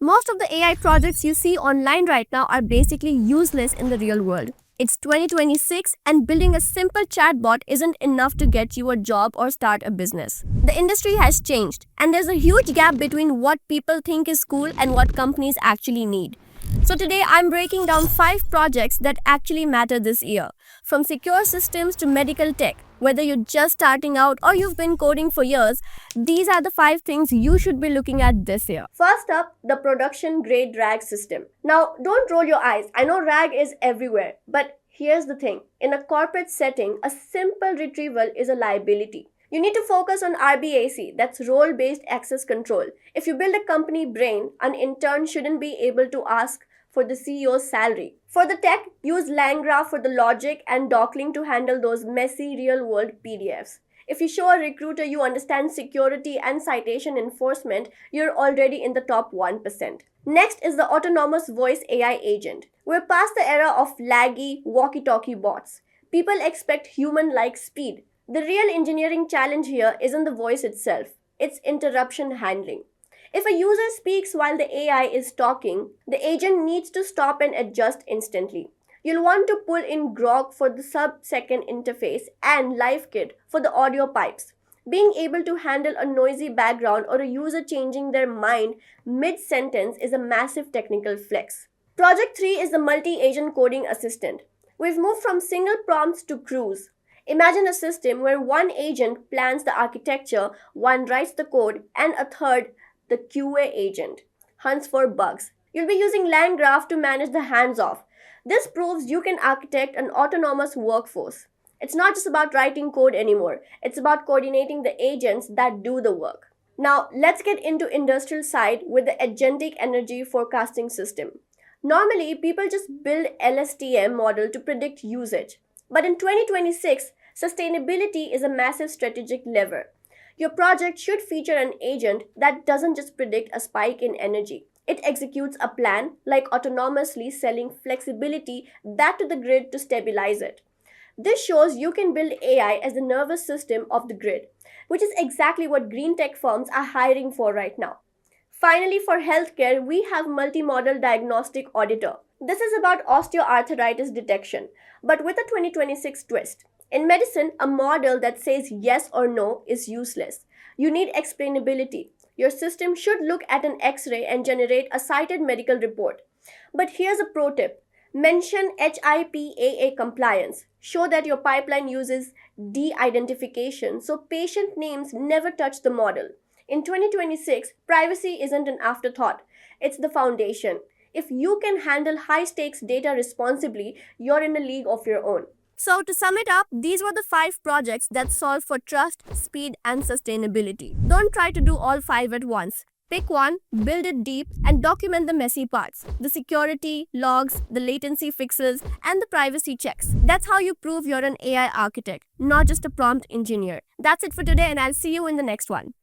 Most of the AI projects you see online right now are basically useless in the real world. It's 2026 and building a simple chatbot isn't enough to get you a job or start a business. The industry has changed and there's a huge gap between what people think is cool and what companies actually need. So today I'm breaking down 5 projects that actually matter this year. From secure systems to medical tech, whether you're just starting out or you've been coding for years, these are the 5 things you should be looking at this year. First up, the production grade RAG system. Now, don't roll your eyes. I know RAG is everywhere, but here's the thing. In a corporate setting, a simple retrieval is a liability. You need to focus on RBAC, that's role-based access control. If you build a company brain, an intern shouldn't be able to ask for the CEO's salary. For the tech, use LangGraph for the logic and Docking to handle those messy real-world PDFs. If you show a recruiter you understand security and citation enforcement, you're already in the top 1%. Next is the autonomous voice AI agent. We're past the era of laggy, walkie-talkie bots. People expect human-like speed. The real engineering challenge here isn't the voice itself, it's interruption handling. If a user speaks while the AI is talking, the agent needs to stop and adjust instantly. You'll want to pull in Grok for the sub-second interface and LiveKit for the audio pipes. Being able to handle a noisy background or a user changing their mind mid-sentence is a massive technical flex. Project 3 is the multi-agent coding assistant. We've moved from single prompts to CRUD. Imagine a system where one agent plans the architecture, one writes the code, and a third, the QA agent, hunts for bugs. You'll be using LangGraph to manage the hands-off. This proves you can architect an autonomous workforce. It's not just about writing code anymore. It's about coordinating the agents that do the work. Now, let's get into industrial side with the Agentic energy forecasting system. Normally, people just build LSTM model to predict usage. But in 2026, sustainability is a massive strategic lever. Your project should feature an agent that doesn't just predict a spike in energy. It executes a plan, like autonomously selling flexibility back to the grid to stabilize it. This shows you can build AI as the nervous system of the grid, which is exactly what green tech firms are hiring for right now. Finally, for healthcare, we have Multimodal Diagnostic Auditor. This is about osteoarthritis detection, but with a 2026 twist. In medicine, a model that says yes or no is useless. You need explainability. Your system should look at an X-ray and generate a cited medical report. But here's a pro tip. Mention HIPAA compliance. Show that your pipeline uses de-identification so patient names never touch the model. In 2026, privacy isn't an afterthought. It's the foundation. If you can handle high-stakes data responsibly, you're in a league of your own. So to sum it up, these were the 5 projects that solve for trust, speed, and sustainability. Don't try to do all 5 at once. Pick one, build it deep, and document the messy parts. The security, logs, the latency fixes, and the privacy checks. That's how you prove you're an AI architect, not just a prompt engineer. That's it for today, and I'll see you in the next one.